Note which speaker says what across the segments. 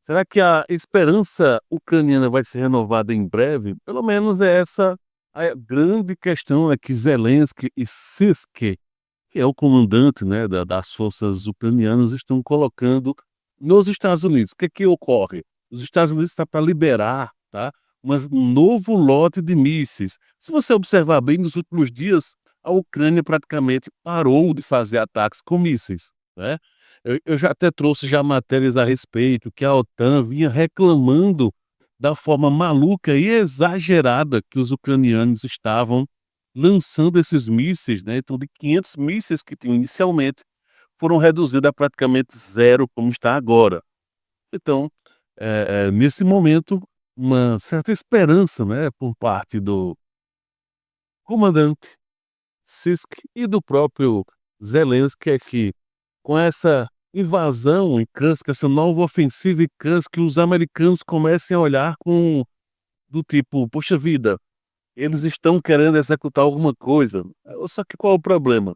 Speaker 1: Será que a esperança ucraniana vai ser renovada em breve? Pelo menos é essa a grande questão, é que Zelensky e Syrskyi, que é o comandante, né, das forças ucranianas, estão colocando nos Estados Unidos. O que é que ocorre? Os Estados Unidos está para liberar, tá, um novo lote de mísseis. Se você observar bem, nos últimos dias, a Ucrânia praticamente parou de fazer ataques com mísseis, né? Eu já até trouxe já matérias a respeito, que a OTAN vinha reclamando da forma maluca e exagerada que os ucranianos estavam lançando esses mísseis, né, então de 500 mísseis que tinham inicialmente, foram reduzidos a praticamente zero, como está agora. Então, nesse momento, uma certa esperança, né, por parte do comandante Sisk e do próprio Zelensky é que, com essa invasão em Kursk, essa nova ofensiva em Kursk, os americanos comecem a olhar com do tipo: "Poxa vida, eles estão querendo executar alguma coisa". Só que qual é o problema?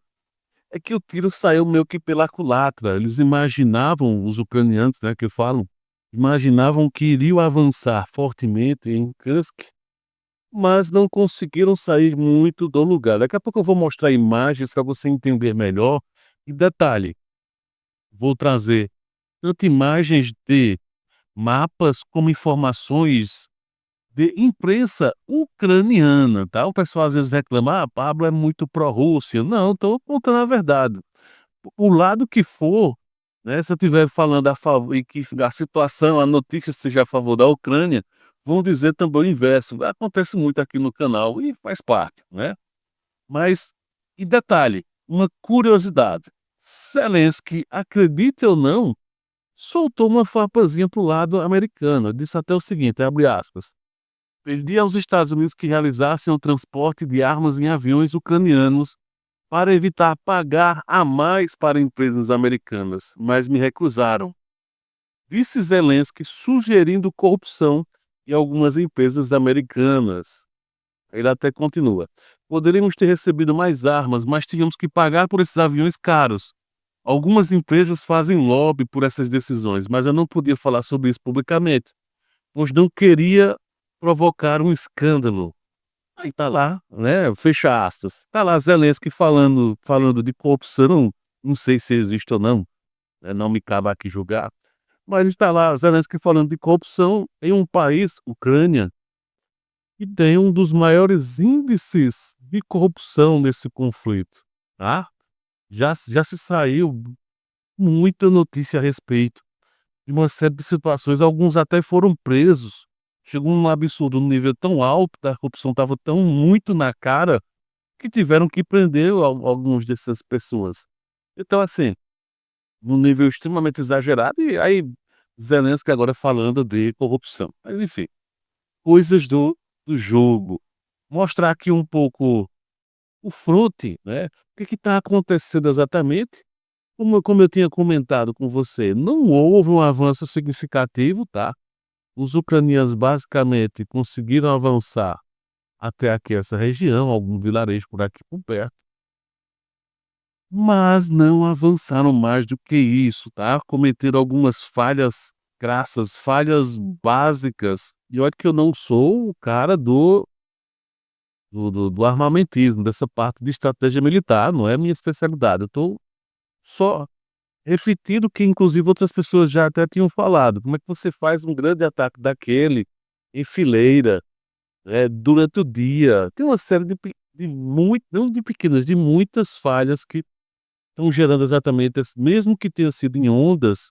Speaker 1: É que o tiro saiu meio que pela culatra. Eles imaginavam, os ucranianos, né, que falam, imaginavam que iriam avançar fortemente em Kursk, mas não conseguiram sair muito do lugar. Daqui a pouco eu vou mostrar imagens para você entender melhor. E detalhe, vou trazer tanto imagens de mapas como informações de imprensa ucraniana, tá. O pessoal às vezes reclama: "Ah, Pablo é muito pró-Rússia". Não, estou contando a verdade. O lado que for, né, se eu estiver falando a favor e que a situação, a notícia seja a favor da Ucrânia, vão dizer também o inverso. Acontece muito aqui no canal e faz parte, né. Mas, e detalhe, uma curiosidade, Zelensky, acredite ou não, soltou uma farpazinha para o lado americano. Disse até o seguinte, abre aspas: "Pedi aos Estados Unidos que realizassem o transporte de armas em aviões ucranianos para evitar pagar a mais para empresas americanas, mas me recusaram", disse Zelensky, sugerindo corrupção em algumas empresas americanas. Ele até continua: "Poderíamos ter recebido mais armas, mas tínhamos que pagar por esses aviões caros. Algumas empresas fazem lobby por essas decisões, mas eu não podia falar sobre isso publicamente, pois não queria provocar um escândalo". Aí tá lá, né, fecha aspas, tá lá Zelensky falando de corrupção, não sei se existe ou não, né, não me cabe aqui julgar, mas está lá Zelensky falando de corrupção em um país, Ucrânia, que tem um dos maiores índices de corrupção nesse conflito, tá. Já se saiu muita notícia a respeito de uma série de situações, alguns até foram presos. Chegou num absurdo, num nível tão alto, da corrupção estava tão muito na cara, que tiveram que prender alguns dessas pessoas. Então, assim, num nível extremamente exagerado, e aí Zelensky agora falando de corrupção. Mas enfim, coisas do jogo. Mostrar aqui um pouco o fronte, né, o que está acontecendo exatamente. Como eu tinha comentado com você, não houve um avanço significativo, tá. Os ucranianos basicamente conseguiram avançar até aqui essa região, algum vilarejo por aqui por perto. Mas não avançaram mais do que isso, tá. Cometeram algumas falhas crassas, falhas básicas. E olha que eu não sou o cara do armamentismo, dessa parte de estratégia militar, não é minha especialidade. Eu estou só repetindo o que inclusive outras pessoas já até tinham falado. Como é que você faz um grande ataque daquele em fileira, durante o dia? Tem uma série de muito, não de pequenas, de muitas falhas que estão gerando exatamente mesmo que tenha sido em ondas,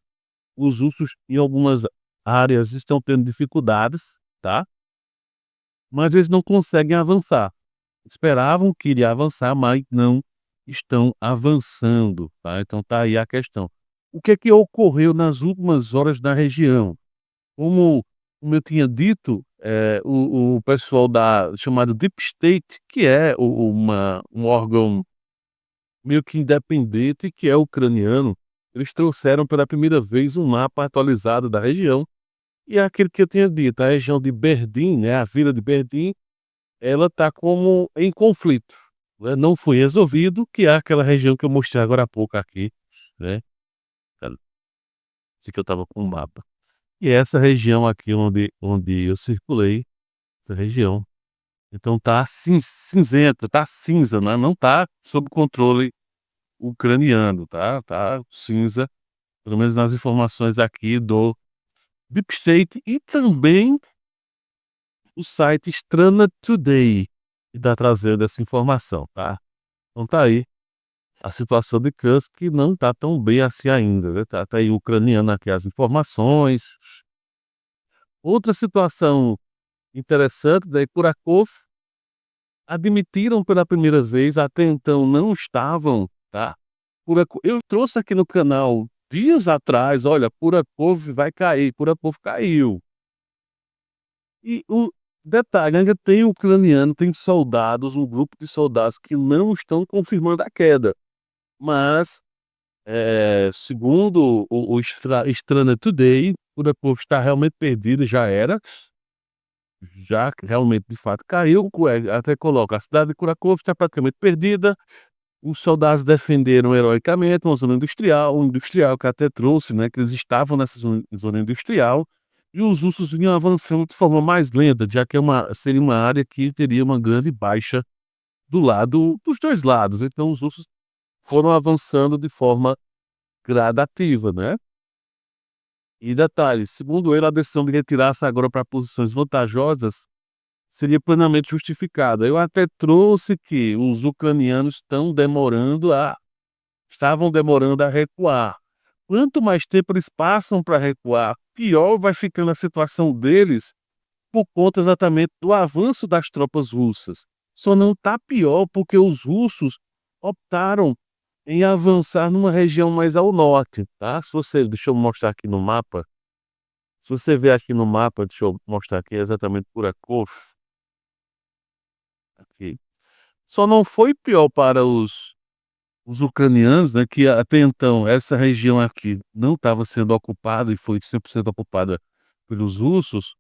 Speaker 1: os russos em algumas áreas estão tendo dificuldades, tá, mas eles não conseguem avançar. Esperavam que iria avançar, mas não estão avançando, tá, então tá aí a questão. O que é que ocorreu nas últimas horas na região? Como eu tinha dito, o pessoal da chamado Deep State, que é um órgão meio que independente, que é ucraniano, eles trouxeram pela primeira vez um mapa atualizado da região, e é aquilo que eu tinha dito, a região de Berdim, né, a vila de Berdim, ela está como em conflito, né, não foi resolvido, que é aquela região que eu mostrei agora há pouco aqui, né, assim que eu estava com o mapa. E essa região aqui onde eu circulei, essa região, então tá cinzenta, tá cinza, né, não tá sob controle ucraniano, tá cinza, pelo menos nas informações aqui do Deep State e também o site Strana Today, que tá trazendo essa informação, tá. Então tá aí a situação de Kursk, que não tá tão bem assim ainda, né, tá aí o ucraniano aqui as informações. Outra situação interessante, daí Kurakov admitiram pela primeira vez, até então não estavam, tá. Eu trouxe aqui no canal dias atrás, olha, Kurakov vai cair, Kurakov caiu. E o detalhe, ainda tem ucraniano, tem soldados, um grupo de soldados que não estão confirmando a queda, mas, segundo o Strana Today, Kurakov está realmente perdido, já era, já realmente de fato caiu, até coloca: "A cidade de Kurakov está praticamente perdida". Os soldados defenderam heroicamente uma zona industrial, um industrial que até trouxe, né, que eles estavam nessa zona industrial, e os russos vinham avançando de forma mais lenta, já que seria uma área que teria uma grande baixa do lado dos 2 lados, então os russos foram avançando de forma gradativa, né. E detalhe, segundo ele, a decisão de retirar-se agora para posições vantajosas seria plenamente justificada. Eu até trouxe que os ucranianos estavam demorando a recuar. Quanto mais tempo eles passam para recuar, pior vai ficando a situação deles, por conta exatamente do avanço das tropas russas. Só não está pior porque os russos optaram em avançar numa região mais ao norte, tá. Se você Deixa eu mostrar aqui no mapa, se você ver aqui no mapa, deixa eu mostrar aqui exatamente Kurakov, aqui. Só não foi pior para os ucranianos, né, que até então essa região aqui não estava sendo ocupada e foi 100% ocupada pelos russos,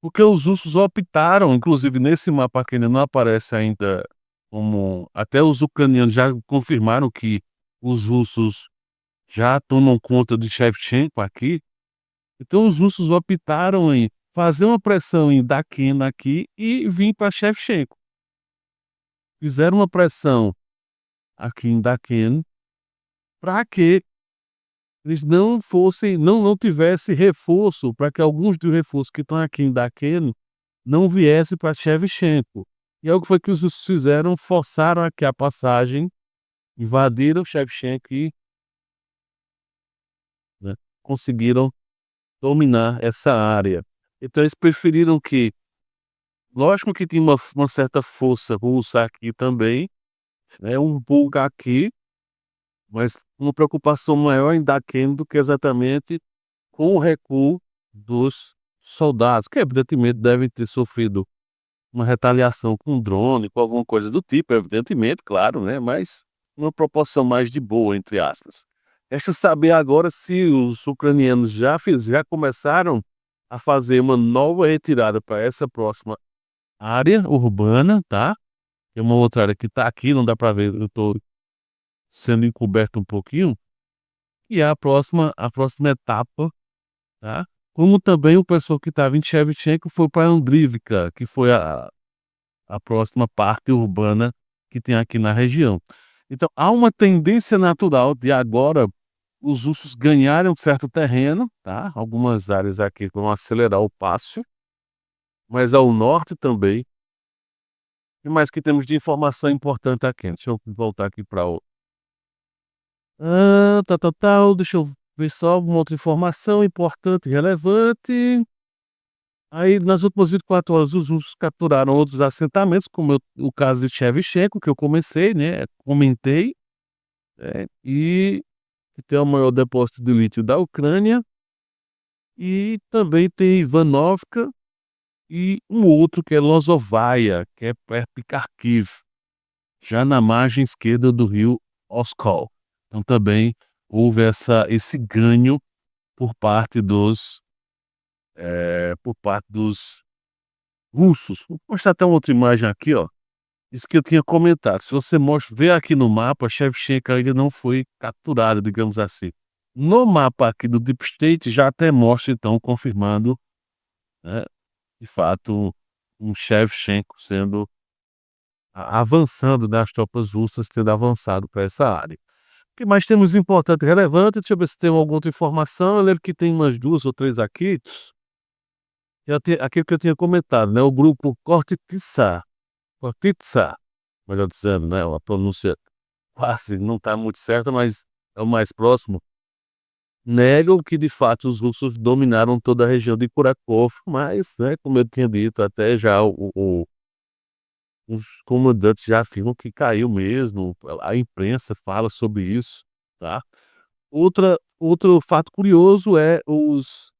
Speaker 1: porque os russos optaram, inclusive nesse mapa que ainda não aparece ainda, como até os ucranianos já confirmaram que os russos já tomam conta de Shevchenko aqui, então os russos optaram em fazer uma pressão em Dakena aqui e vir para Shevchenko. Fizeram uma pressão aqui em Dakena para que eles não tivesse reforço, para que alguns dos reforços que estão aqui em Dakeno não viessem para Shevchenko. E aí o que foi que os russos fizeram? Forçaram aqui a passagem, invadiram Shevchenko e, né, conseguiram dominar essa área. Então eles preferiram que, lógico que tinha uma certa força russa aqui também, né, um pouco aqui, mas uma preocupação maior em Dakeno do que exatamente com o recuo dos soldados, que evidentemente devem ter sofrido uma retaliação com drone, com alguma coisa do tipo, evidentemente, claro, né, mas uma proporção mais de boa, entre aspas. Resta saber agora se os ucranianos já começaram a fazer uma nova retirada para essa próxima área urbana, tá? Tem uma outra área que está aqui, não dá para ver, eu estou sendo encoberto um pouquinho, e é a próxima etapa, tá? Como também o pessoal que estava em Shevchenko foi para Andrivka, que foi a próxima parte urbana que tem aqui na região. Então, há uma tendência natural de agora os russos ganharem um certo terreno, tá? Algumas áreas aqui vão acelerar o passo, mas ao norte também. E mais que temos de informação importante aqui? Deixa eu voltar aqui para o. Deixa eu ver só uma outra informação importante e relevante. Aí, nas últimas 24 horas, os russos capturaram outros assentamentos, como o caso de Shevchenko, que eu comentei, e que tem o maior depósito de lítio da Ucrânia, e também tem Ivanovka e um outro que é Lozovaia, que é perto de Kharkiv, já na margem esquerda do rio Oskol. Então também houve esse ganho por parte dos russos. Vou mostrar até uma outra imagem aqui, ó. Isso que eu tinha comentado. Se você vê aqui no mapa, Shevchenko ainda não foi capturado, digamos assim. No mapa aqui do Deep State já até mostra então confirmando, né, de fato, um Shevchenko sendo avançando, né, as tropas russas tendo avançado para essa área. O que mais temos de importante e relevante? Deixa eu ver se tem alguma outra informação. Eu lembro que tem umas 2 ou 3 aqui, aquilo que eu tinha comentado, né, o grupo Kortitsa, melhor dizendo, né, a pronúncia quase não está muito certa, mas é o mais próximo, negam que de fato os russos dominaram toda a região de Kurakov, mas, né, como eu tinha dito, até já os comandantes já afirmam que caiu mesmo, a imprensa fala sobre isso, tá. Outro fato curioso é os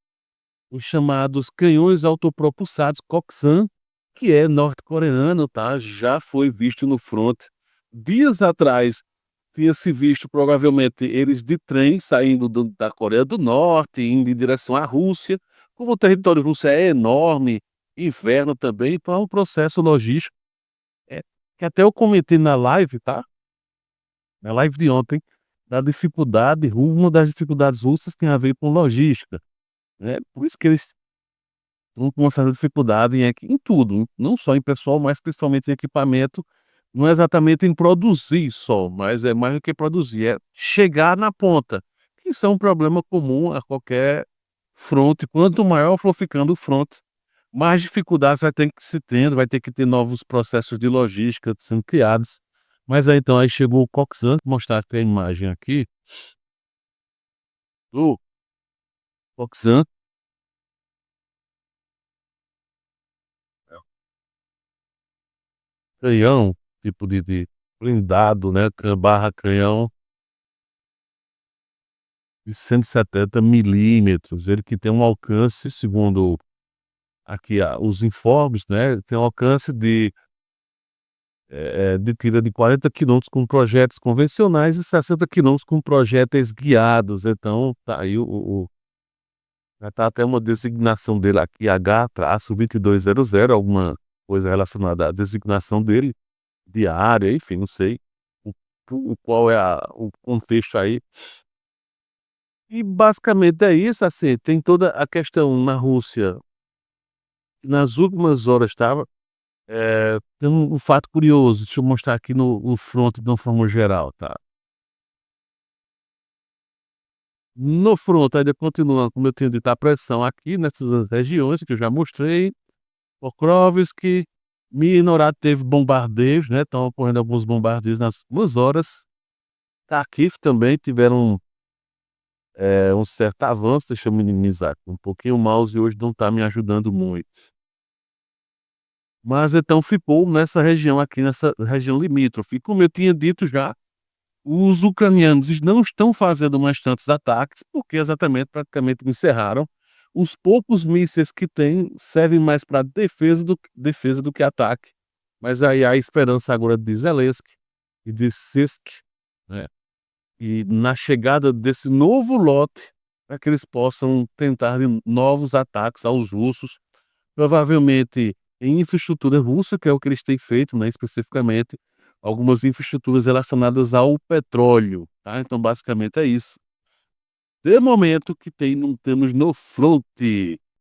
Speaker 1: chamados canhões autopropulsados Koksan, que é norte-coreano, tá, já foi visto no front. Dias atrás tinha se visto provavelmente eles de trem saindo da Coreia do Norte, indo em direção à Rússia. Como o território russo é enorme, inverno também, então é um processo logístico, eh, que até eu comentei na live, tá, na live de ontem, da dificuldade, uma das dificuldades russas tem a ver com logística, né, por isso que eles com uma certa dificuldade em tudo, não só em pessoal, mas principalmente em equipamento, não é exatamente em produzir só, mas é mais do que produzir, é chegar na ponta, que isso é um problema comum a qualquer fronte, quanto maior for ficando o fronte, mais dificuldades vai ter que se tendo, vai ter que ter novos processos de logística sendo criados. Mas aí então, aí chegou o Coxant, vou mostrar até a imagem aqui, do Coxant, canhão, tipo de blindado, né, barra canhão de 170 milímetros, ele que tem um alcance, segundo aqui os informes, né, tem um alcance de tira de 40 quilômetros com projetos convencionais e 60 quilômetros com projéteis guiados, então tá aí já tá até uma designação dele aqui, H-2200, alguma coisa relacionada à designação dele, de área, enfim, não sei o qual é o contexto aí. E basicamente é isso, assim, tem toda a questão na Rússia, nas últimas horas estava, tem um fato curioso, deixa eu mostrar aqui no front de uma forma geral, tá. No front ainda continua, como eu tinha dito, a pressão aqui nessas regiões que eu já mostrei, Pokrovsk, Minorat teve bombardeios, né, estão ocorrendo alguns bombardeios nas últimas horas, Kharkiv também tiveram, um certo avanço, deixa eu minimizar aqui um pouquinho, o mouse hoje não está me ajudando muito. Mas então ficou nessa região aqui, nessa região limítrofe. E como eu tinha dito já, os ucranianos não estão fazendo mais tantos ataques, porque exatamente praticamente encerraram. Os poucos mísseis que têm servem mais para defesa do que ataque. Mas aí há a esperança agora de Zelensky e de Sisk, né, e na chegada desse novo lote, para que eles possam tentar novos ataques aos russos. Provavelmente em infraestrutura russa, que é o que eles têm feito, né, especificamente, algumas infraestruturas relacionadas ao petróleo, tá, então basicamente é isso. De momento que tem não temos no fronte.